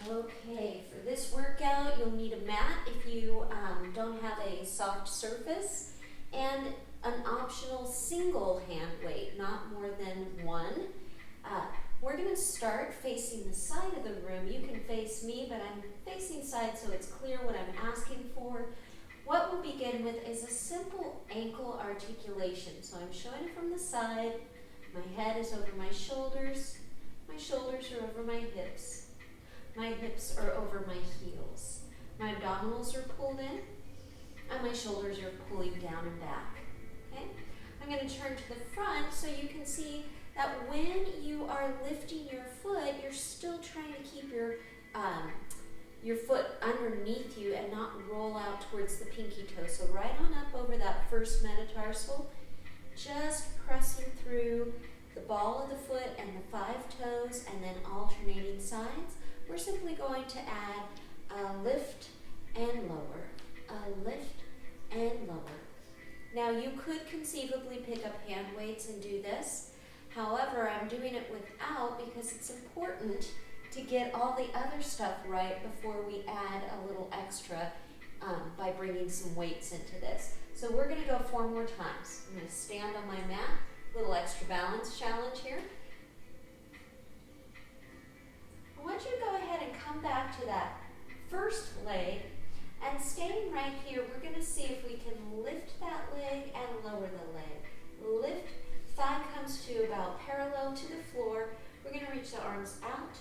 Okay, for this workout, you'll need a mat if you don't have a soft surface, and an optional single hand weight, not more than one. We're going to start facing the side of the room. You can face me, but I'm facing side so it's clear what I'm asking for. What we'll begin with is a simple ankle articulation. So I'm showing it from the side. My head is over my shoulders are over my hips. My hips are over my heels. My abdominals are pulled in, and my shoulders are pulling down and back. Okay? I'm going to turn to the front so you can see that when you are lifting your foot, you're still trying to keep your foot underneath you and not roll out towards the pinky toe. So right on up over that first metatarsal, just pressing through the ball of the foot and the 5 toes, and then alternating sides. We're simply going to add a lift and lower, a lift and lower. Now you could conceivably pick up hand weights and do this. However, I'm doing it without because it's important to get all the other stuff right before we add a little extra by bringing some weights into this. So we're going to go 4 more times. I'm going to stand on my mat, little extra balance challenge here. I want you to go ahead and come back to that first leg, and staying right here, we're going to see if we can lift that leg and lower the leg. Lift, thigh comes to about parallel to the floor. We're going to reach the arms out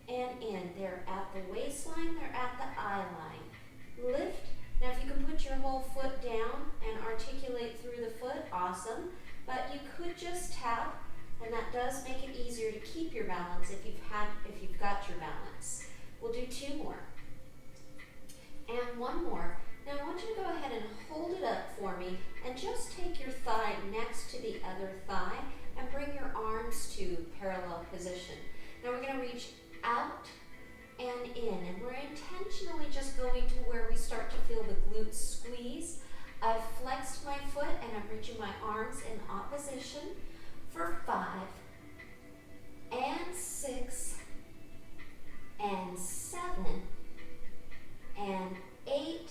and in. They're at the waistline, they're at the eye line. Lift. Now if you can put your whole foot down and articulate through the foot, awesome. But you could just tap, and that does make it easier to keep your balance if you've got your balance. We'll do 2 more. And 1 more. Now I want you to go ahead and hold it up for me and just take your thigh next to the other thigh and bring your arms to parallel position. Now we're going to reach out and in, and we're intentionally just going to where we start to feel the glutes squeeze. I've flexed my foot and I'm reaching my arms in opposition for 5 and 6 and 7 and 8.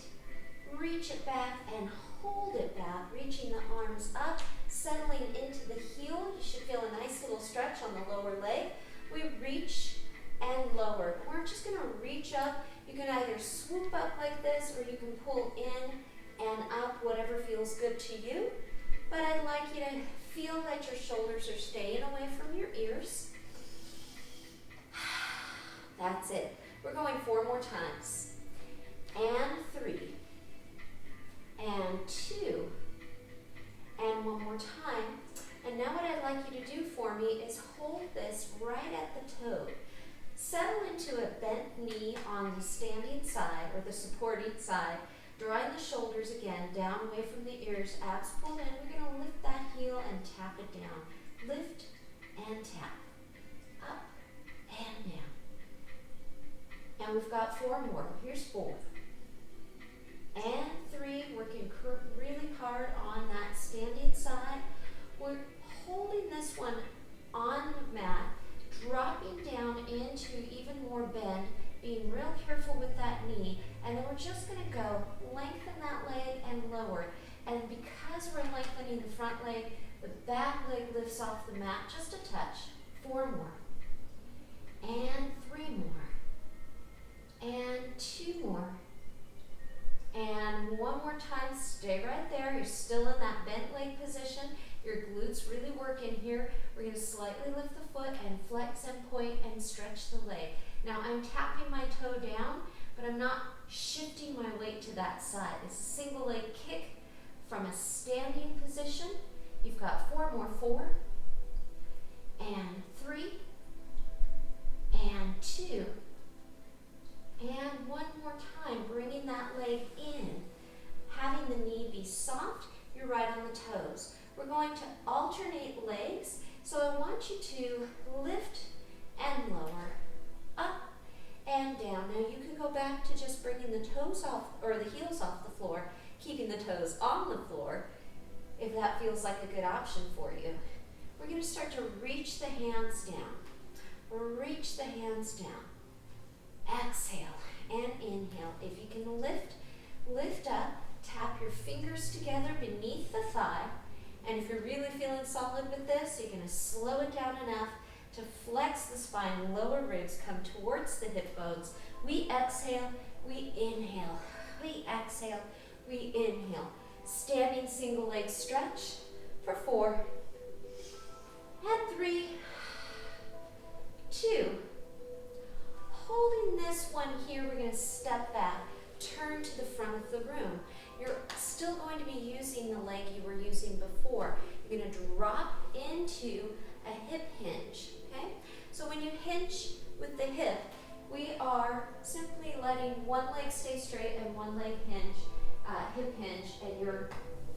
Reach it back and hold it back, reaching the arms up, settling into the heel. You should feel a nice little stretch on the lower leg. We reach and lower. We're just going to reach up. You can either swoop up like this, or you can pull in and up, whatever feels good to you. But I'd like you to feel that your shoulders are staying away from your ears. That's it. We're going 4 more times. And 3. And 2. And 1 more time. And now what I'd like you to do for me is hold this right at the toe. Settle into a bent knee on the standing side or the supporting side. Drawing the shoulders again down away from the ears, abs pulled in. We're going to lift that heel and tap it down. Lift and tap. Up and down. And we've got 4 more. Here's 4. And 3, working really hard on that standing side. We're holding this one on the mat, dropping down into even more bend, being real careful with that knee, and then we're just going to go lengthen that leg and lower. And because we're lengthening the front leg, the back leg lifts off the mat just a touch. 4 more. And 3 more. And 2 more. And 1 more time. Stay right there. You're still in that bent leg position. Your glutes really work in here. We're going to slightly lift the foot and flex and point and stretch the leg. Now I'm tapping my toe down, but I'm not shifting my weight to that side. It's a single leg kick from a standing position. You've got 4 more. 4 and 3 and 2 and 1 more time, bringing that leg in, having the knee be soft. You're right on the toes. We're going to alternate legs, so I want you to lift and lower, up and down. Now you can go back to just bringing the toes off, or the heels off the floor, keeping the toes on the floor, if that feels like a good option for you. We're going to start to reach the hands down. Reach the hands down. Exhale. Lift up, tap your fingers together beneath the thigh. And if you're really feeling solid with this, you're gonna slow it down enough to flex the spine, lower ribs come towards the hip bones. We exhale, we inhale, we exhale, we inhale. Standing single leg stretch for 4, and 3, 2. Holding this one here, we're going to step back, turn to the front of the room. You're still going to be using the leg you were using before. You're going to drop into a hip hinge, okay? So when you hinge with the hip, we are simply letting one leg stay straight and one leg hinge, hip hinge, and you're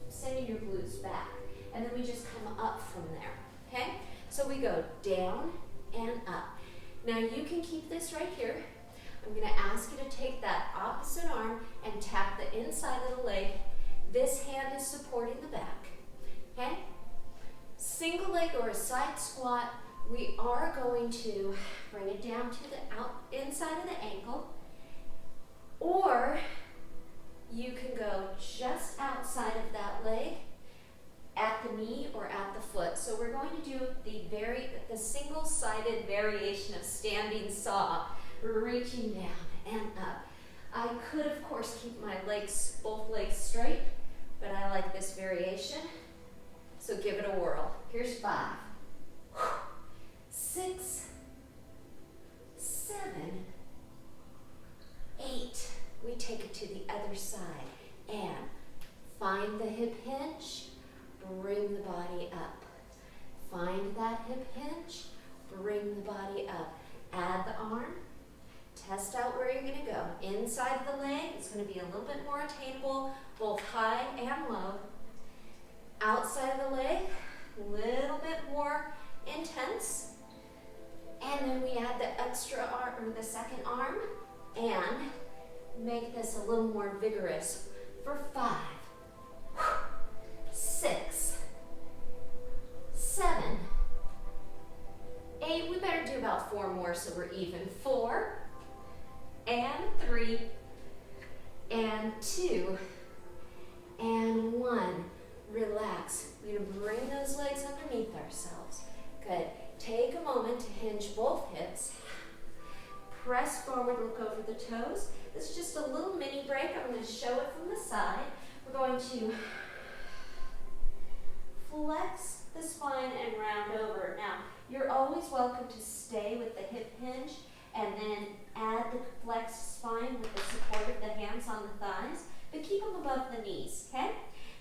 sending your glutes back. And then we just come up from there, okay? So we go down and up. Now you can keep this right here. I'm gonna ask you to take that opposite arm and tap the inside of the leg. This hand is supporting the back, okay? Single leg or a side squat, we are going to bring it down to the inside of the ankle, or you can go just outside of that leg at the knee or at the foot. So we're going to do the single-sided variation of standing saw, reaching down and up. I could, of course, keep my legs, both legs straight, but I like this variation. So give it a whirl. Here's 5, 6, 7, 8. We take it to the other side and find the hip hinge, bring the body up. Find that hip hinge, bring the body up. Add the arm, test out where you're gonna go. Inside of the leg, it's gonna be a little bit more attainable, both high and low. Outside of the leg, a little bit more intense. And then we add the extra arm, or the second arm, and make this a little more vigorous for 5, 6, 7, 8. We better do about 4 more so we're even. 4, and 3, and 2, and 1. Relax. We're going to bring those legs underneath ourselves. Good. Take a moment to hinge both hips. Press forward, look over the toes. This is just a little mini break. I'm going to show it from the side. We're going to flex the spine and round over. Now, you're always welcome to stay with the hip hinge and then add the flexed spine with the support of the hands on the thighs, but keep them above the knees, okay?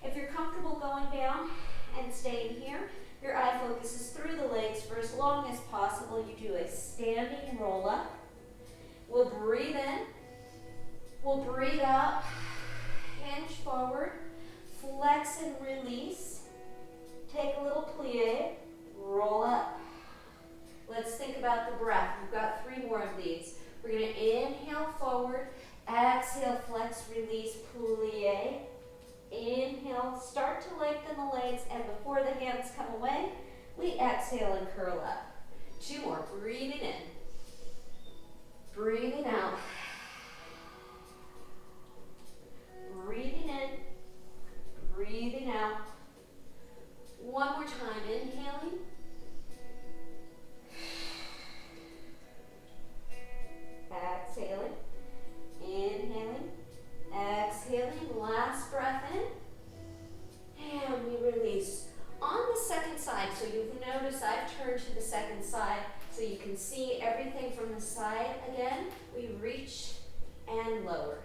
If you're comfortable going down and staying here, your eye focuses through the legs for as long as possible. You do a standing roll up. We'll breathe in. We'll breathe out. Hinge forward. Flex and release. Take a little plie. Roll up. Let's think about the breath. We've got 3 more of these. We're going to inhale forward. Exhale, flex, release, plie. Inhale, start to lengthen the legs, and before the hands come away, we exhale and curl up. 2 more. Breathing in. Breathing out. Breathing in. Breathing out. 1 more time. Inhaling. Exhaling. Inhaling. Exhaling. Last breath in. And we release. On the second side, so you'll notice I've turned to the second side so you can see everything from the side again. We reach and lower.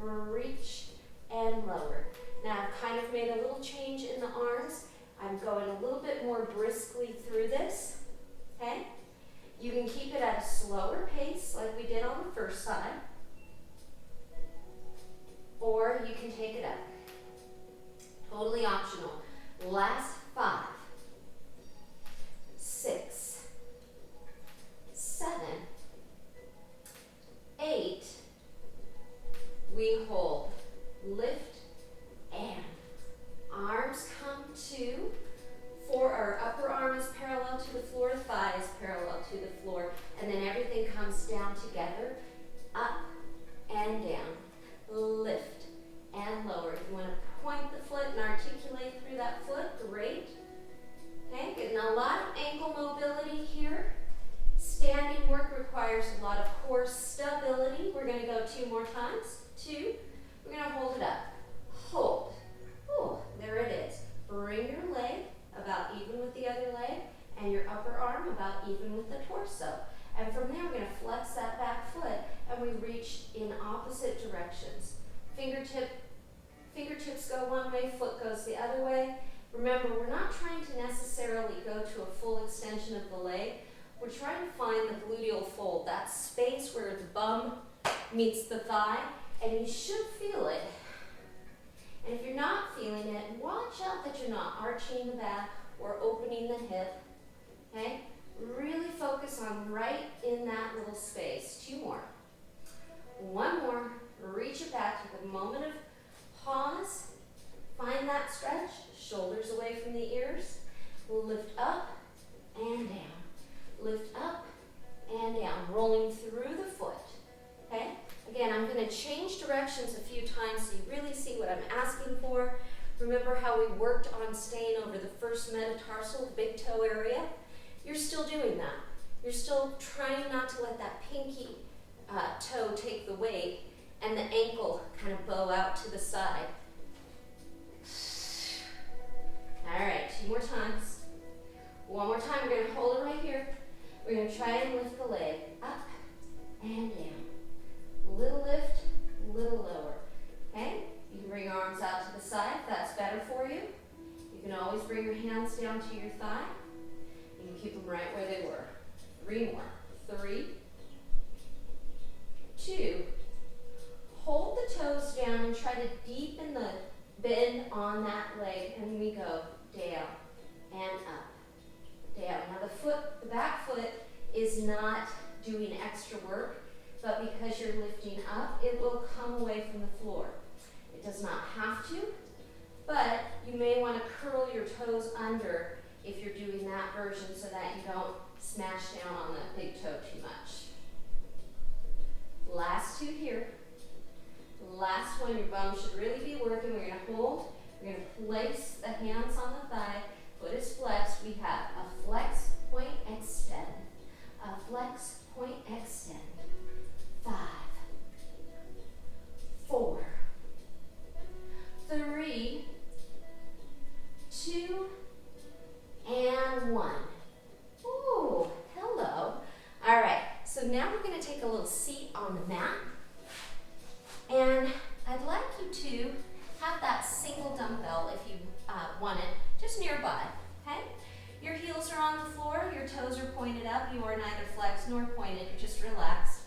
Reach and lower. Now I've kind of made a little change in the arms. I'm going a little bit more briskly through this, okay? You can keep it at a slower pace like we did on the first side, or you can take it up. Totally optional. Last 5, 6, 7, 8. We hold. Lift and arms come to, for our upper arm is parallel to the floor, thigh is parallel to the floor, and then everything comes down together, up and down. Lift for stability, we're going to go 2 more times. 2. We're going to hold it up. Hold. Oh, there it is. Bring your leg about even with the other leg and your upper arm about even with the torso. And from there, we're going to flex that back foot and we reach in opposite directions. Fingertips go one way, foot goes the other way. Remember, we're not trying to necessarily go to a full extension of the leg. We're trying to find the gluteal fold, that space where the bum meets the thigh, and you should feel it. And if you're not feeling it, watch out that you're not arching the back or opening the hip, okay? Really focus on right in that little space. 2 more. 1 more. Reach it back. Take a moment of pause. Find that stretch. Shoulders away from the ears. Lift up and down. Lift up and down. Rolling through the foot. Okay? Again, I'm going to change directions a few times so you really see what I'm asking for. Remember how we worked on staying over the first metatarsal, big toe area? You're still doing that. You're still trying not to let that pinky toe take the weight and the ankle kind of bow out to the side. All right, 2 more times. 1 more time, we're going to hold it right here. We're going to try and lift the leg up and down. Little lift, little lower. Okay? You can bring your arms out to the side if that's better for you. You can always bring your hands down to your thigh. You can keep them right where they were. 3 more. 3, 2. Hold the toes down and try to deepen the bend on that leg. And we go down and up. Down. Now the back foot is not doing extra work, but because you're lifting up, it will come away from the floor. It does not have to, but you may want to curl your toes under if you're doing that version so that you don't smash down on that big toe too much. Last 2 here. Last one, your bum should really be working. We're going to hold. We're going to place the hands on the thigh. Foot is flexed. We have a flex, point, extend. A flex, point, extend. 5, 4, 3, 2, and 1. Ooh, hello. All right, so now we're going to take a little seat on the mat. And I'd like you to have that single dumbbell, if you want it, just nearby, okay? Your heels are on the floor, your toes are pointed up, you are neither flexed nor pointed, you're just relaxed.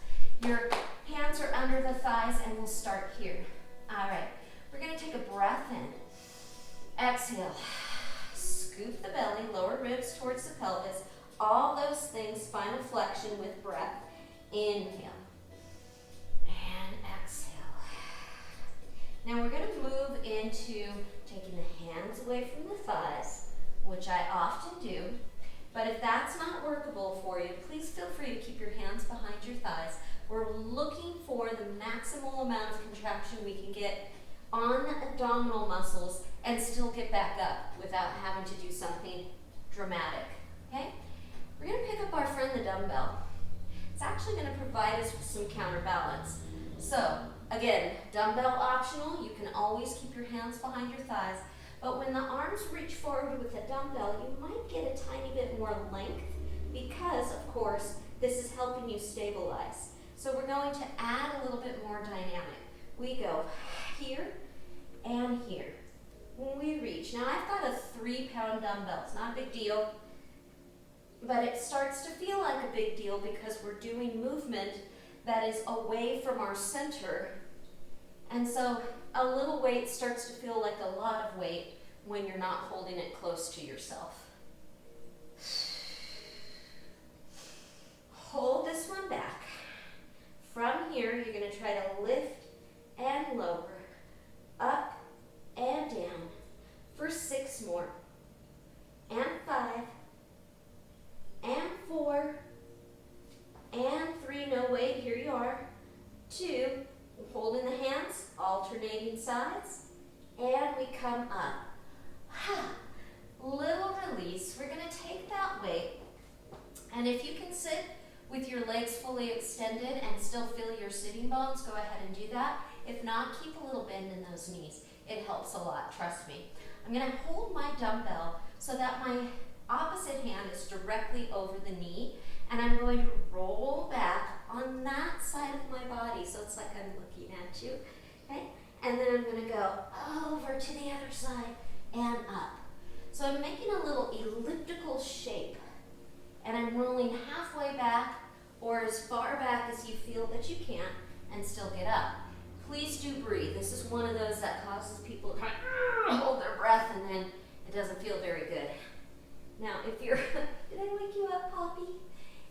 Your hands are under the thighs, and we'll start here. All right, we're gonna take a breath in. Exhale, scoop the belly, lower ribs towards the pelvis. All those things, spinal flexion with breath. Inhale, and exhale. Now we're gonna move into taking the hands away from the thighs, which I often do. But if that's not workable for you, please feel free to keep your hands behind your thighs. We're looking for the maximal amount of contraction we can get on the abdominal muscles and still get back up without having to do something dramatic, okay? We're gonna pick up our friend the dumbbell. It's actually gonna provide us with some counterbalance. So, again, dumbbell optional. You can always keep your hands behind your thighs. But when the arms reach forward with the dumbbell, you might get a tiny bit more length because, of course, this is helping you stabilize. So we're going to add a little bit more dynamic. We go here and here. When we reach, now I've got a 3-pound dumbbell. It's not a big deal, but it starts to feel like a big deal because we're doing movement that is away from our center. And so a little weight starts to feel like a lot of weight when you're not holding it close to yourself. Hold this one back. From here, you're going to try to lift and lower, up and down for 6 more, and 5, and 4, and 3, no weight, here you are, 2, holding the hands, alternating sides, and we come up. Little release. We're going to take that weight, and if you can sit with your legs fully extended and still feel your sitting bones, go ahead and do that. If not, keep a little bend in those knees. It helps a lot, trust me. I'm gonna hold my dumbbell so that my opposite hand is directly over the knee, and I'm going to roll back on that side of my body, so it's like I'm looking at you, okay? And then I'm gonna go over to the other side and up. So I'm making a little elliptical shape, and I'm rolling halfway back or as far back as you feel that you can and still get up. Please do breathe. This is one of those that causes people to kind of hold their breath and then it doesn't feel very good. Now, if you're, did I wake you up, Poppy?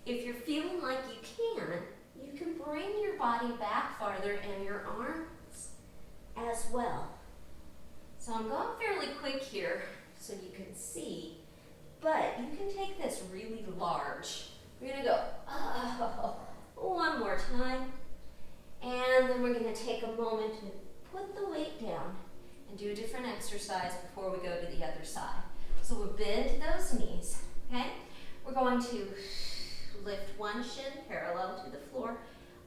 If you're feeling like you can bring your body back farther and your arms as well. So I'm going fairly quick here so you can see, but you can take this really large. We're gonna go, one more time. And then we're gonna take a moment to put the weight down and do a different exercise before we go to the other side. So we'll bend those knees, okay? We're going to lift one shin parallel to the floor,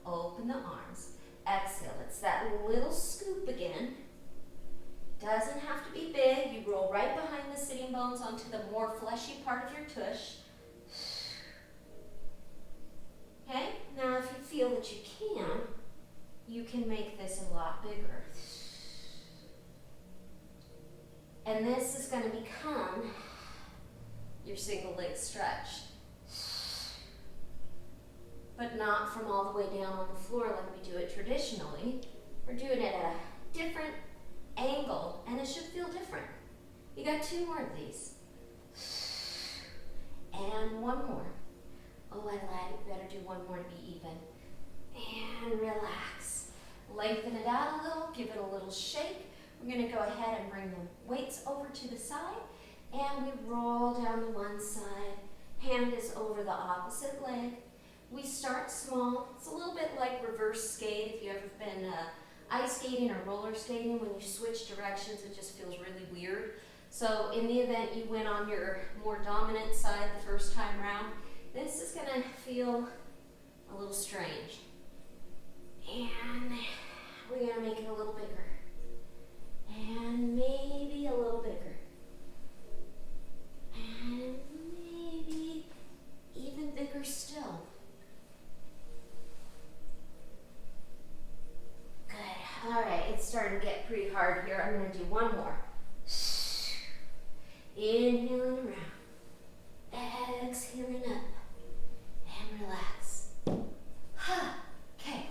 open the arms, exhale. It's that little scoop again. Doesn't have to be big. You roll right behind the sitting bones onto the more fleshy part of your tush. Okay, now if you feel that you can make this a lot bigger. And this is going to become your single leg stretch. But not from all the way down on the floor like we do it traditionally. We're doing it at a different angle, and it should feel different. You got 2 more of these. And one more. Oh, I lied. We better do one more to be even. And relax. Lengthen it out a little. Give it a little shake. We're going to go ahead and bring the weights over to the side. And we roll down to one side. Hand is over the opposite leg. We start small. It's a little bit like reverse skate. If you've ever been ice skating or roller skating, when you switch directions, it just feels really weird. So in the event you went on your more dominant side the first time around, this is gonna feel a little strange. And we're gonna make it a little bigger. And maybe a little bigger. And maybe even bigger still. Good. All right, it's starting to get pretty hard here. I'm gonna do one more. Inhaling around. Exhaling up. And relax. Okay.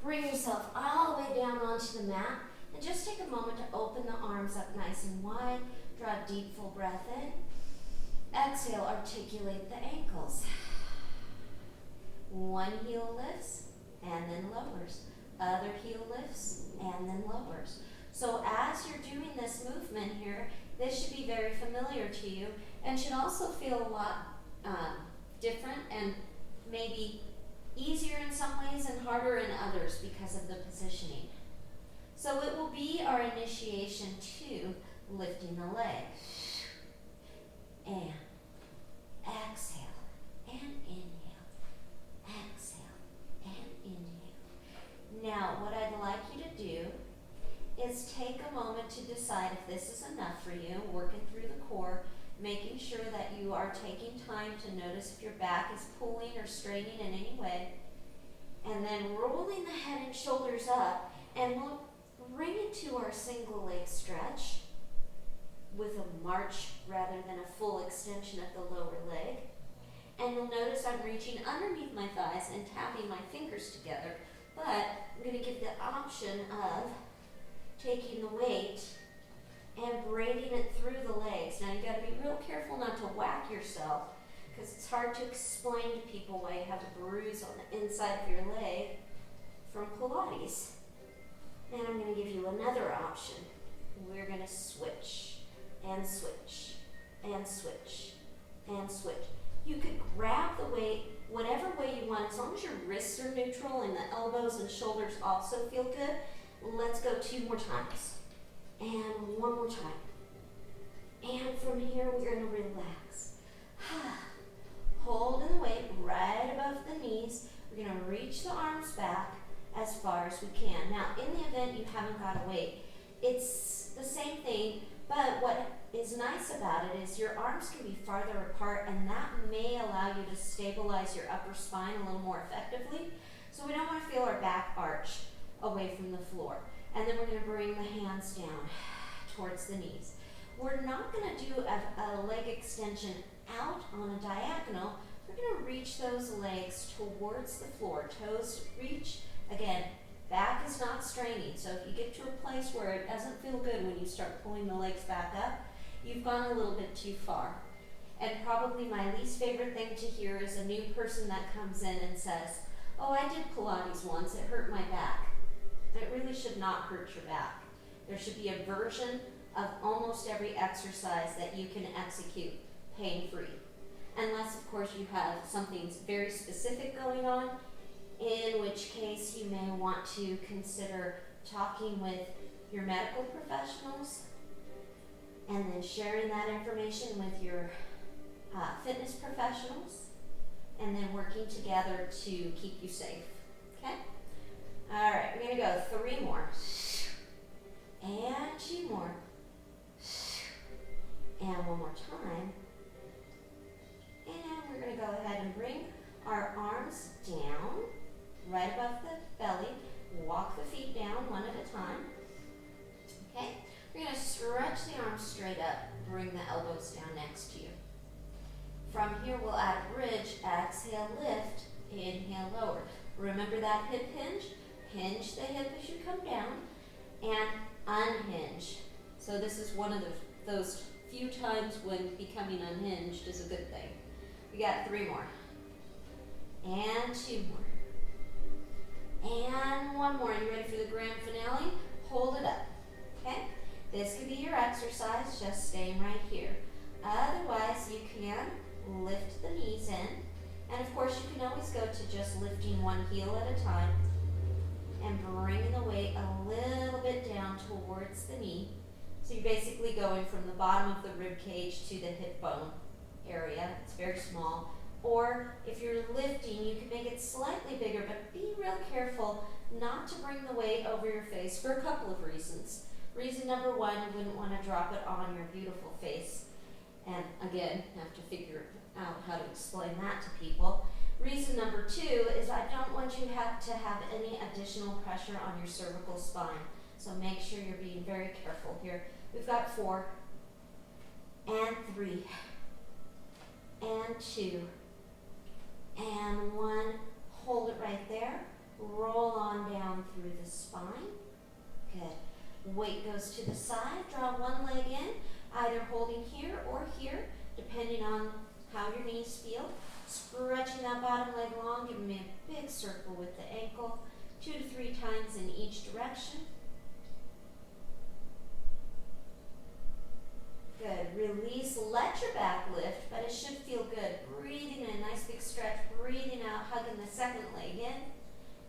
Bring yourself all the way down onto the mat. And just take a moment to open the arms up nice and wide. Draw a deep, full breath in. Exhale, articulate the ankles. One heel lifts and then lowers. Other heel lifts and then lowers. So as you're doing this movement here, this should be very familiar to you and should also feel a lot different and maybe easier in some ways and harder in others because of the positioning. So it will be our initiation to lifting the leg. And exhale and inhale. Exhale and inhale. Now what I'd like you to do is take a moment to decide if this is enough for you, working through the core, making sure that you are taking time to notice if your back is pulling or straining in any way, and then rolling the head and shoulders up, and we'll bring it to our single leg stretch with a march rather than a full extension of the lower leg. And you'll notice I'm reaching underneath my thighs and tapping my fingers together, but I'm going to give the option of taking the weight and braiding it through the legs. Now you got to be real careful not to whack yourself because it's hard to explain to people why you have a bruise on the inside of your leg from Pilates. And I'm going to give you another option. We're going to switch and switch and switch and switch. You could grab the weight whatever way you want, as long as your wrists are neutral and the elbows and shoulders also feel good. Let's go 2 more times. And 1 more time. And from here, we're going to relax. holding the weight right above the knees. We're going to reach the arms back as far as we can. Now, in the event you haven't got a weight, it's the same thing, but what is nice about it is your arms can be farther apart, and that may allow you to stabilize your upper spine a little more effectively. So we don't want to feel our back arch away from the floor. And then we're going to bring the hands down towards the knees. We're not going to do a leg extension out on a diagonal. We're going to reach those legs towards the floor. Toes reach. Again, back is not straining. So if you get to a place where it doesn't feel good when you start pulling the legs back up, you've gone a little bit too far. And probably my least favorite thing to hear is a new person that comes in and says, "Oh, I did Pilates once, it hurt my back." It really should not hurt your back. There should be a version of almost every exercise that you can execute pain-free. Unless, of course, you have something very specific going on, in which case you may want to consider talking with your medical professionals and then sharing that information with your fitness professionals, and then working together to keep you safe. Okay? All right, we're going to go 3 more. And 2 more. And 1 more time. And we're going to go ahead and bring our arms down, right above the belly. Walk the feet down one at a time. Okay? We're going to stretch the arms straight up. Bring the elbows down next to you. From here, we'll add a bridge. Exhale, lift. Inhale, lower. Remember that hip hinge? Hinge the hip as you come down. And unhinge. So this is one of those few times when becoming unhinged is a good thing. We got 3 more. And 2 more. And 1 more. You ready for the grand finale? Hold it up. Okay? This could be your exercise, just staying right here. Otherwise, you can lift the knees in. And of course, you can always go to just lifting one heel at a time and bringing the weight a little bit down towards the knee. So you're basically going from the bottom of the rib cage to the hip bone area. It's very small. Or if you're lifting, you can make it slightly bigger, but be real careful not to bring the weight over your face for a couple of reasons. Reason number 1, you wouldn't want to drop it on your beautiful face. And again, have to figure out how to explain that to people. Reason number 2 is I don't want you to have any additional pressure on your cervical spine. So make sure you're being very careful here. We've got 4, and 3, and 2, and 1. Hold it right there. Roll on down through the spine. Good. Weight goes to the side. Draw one leg in, either holding here or here, depending on how your knees feel. Stretching that bottom leg long, giving me a big circle with the ankle, 2 to 3 times in each direction. Good. Release, let your back lift, but it should feel good. Breathing in, nice big stretch. Breathing out, hugging the second leg in.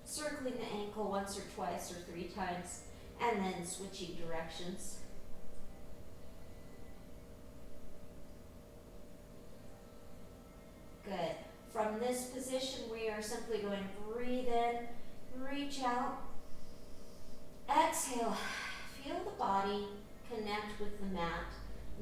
Circling the ankle once or twice or 3 times, and then switching directions. Good. From this position, we are simply going to breathe in, reach out, exhale. Feel the body connect with the mat,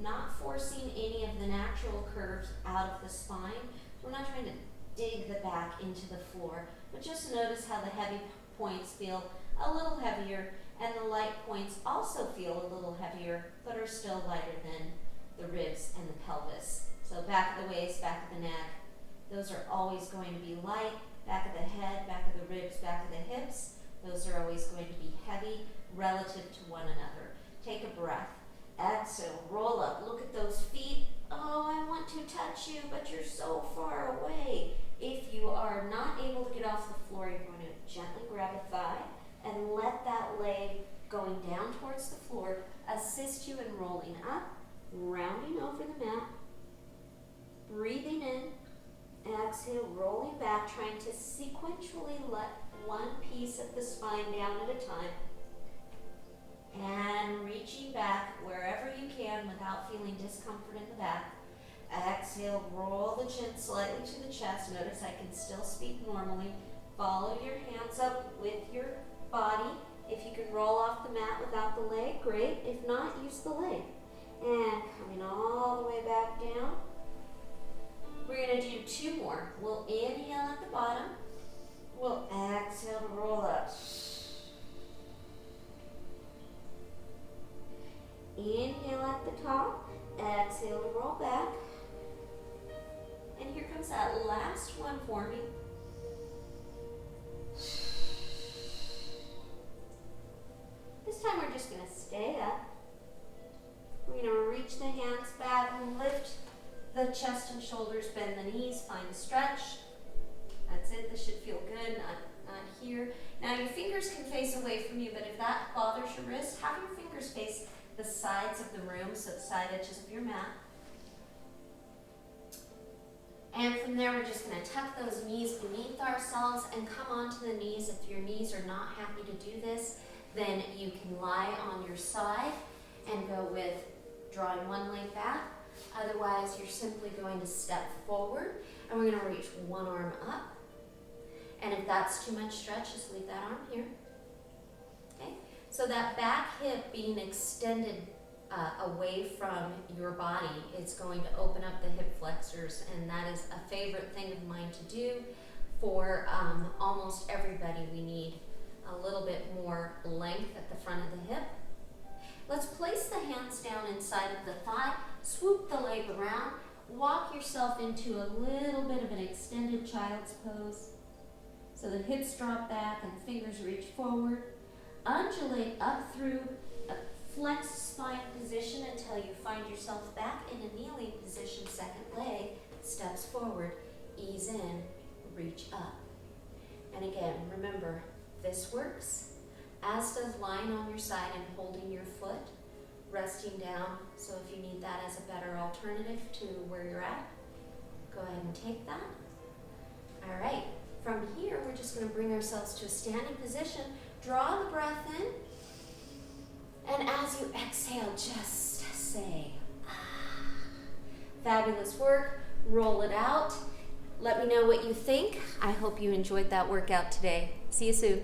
not forcing any of the natural curves out of the spine. We're not trying to dig the back into the floor, but just notice how the heavy points feel a little heavier, and the light points also feel a little heavier, but are still lighter than the ribs and the pelvis. So back of the waist, back of the neck, those are always going to be light. Back of the head, back of the ribs, back of the hips, those are always going to be heavy relative to one another. Take a breath. Exhale, roll up. Look at those feet. Oh, I want to touch you, but you're so far away. If you are not able to get off the floor, you're going to gently grab a thigh and let that leg going down towards the floor assist you in rolling up, rounding over the mat, breathing in, exhale, rolling back, trying to sequentially let one piece of the spine down at a time, and reaching back wherever you can without feeling discomfort in the back. Exhale, roll the chin slightly to the chest. Notice I can still speak normally. Follow your hands up with your body. If you can roll off the mat without the leg, great. If not, use the leg. And coming all the way back down. We're going to do 2 more. We'll inhale at the bottom. We'll exhale to roll up. Inhale at the top. Exhale to roll back. And here comes that last one for me. This time we're just going to stay up. We're going to reach the hands back and lift the chest and shoulders, bend the knees, find a stretch. That's it. This should feel good, not here. Now your fingers can face away from you, but if that bothers your wrist, have your fingers face the sides of the room, so the side edges of your mat. And from there, we're just going to tuck those knees beneath ourselves and come onto the knees. If your knees are not happy to do this, then you can lie on your side and go with drawing one leg back. Otherwise, you're simply going to step forward, and we're going to reach one arm up. And if that's too much stretch, just leave that arm here. Okay? So that back hip being extended away from your body, it's going to open up the hip flexors, and that is a favorite thing of mine to do for almost everybody. We need a little bit more length at the front of the hip. Let's place the hands down inside of the thigh, swoop the leg around, walk yourself into a little bit of an extended child's pose. So the hips drop back and fingers reach forward. Undulate up through a flexed spine position until you find yourself back in a kneeling position. Second leg steps forward, ease in, reach up. And again, remember, this works, as does lying on your side and holding your foot, resting down. So if you need that as a better alternative to where you're at, go ahead and take that. All right, from here, we're just going to bring ourselves to a standing position. Draw the breath in, and as you exhale, just say, ah. Fabulous work. Roll it out. Let me know what you think. I hope you enjoyed that workout today. See you soon.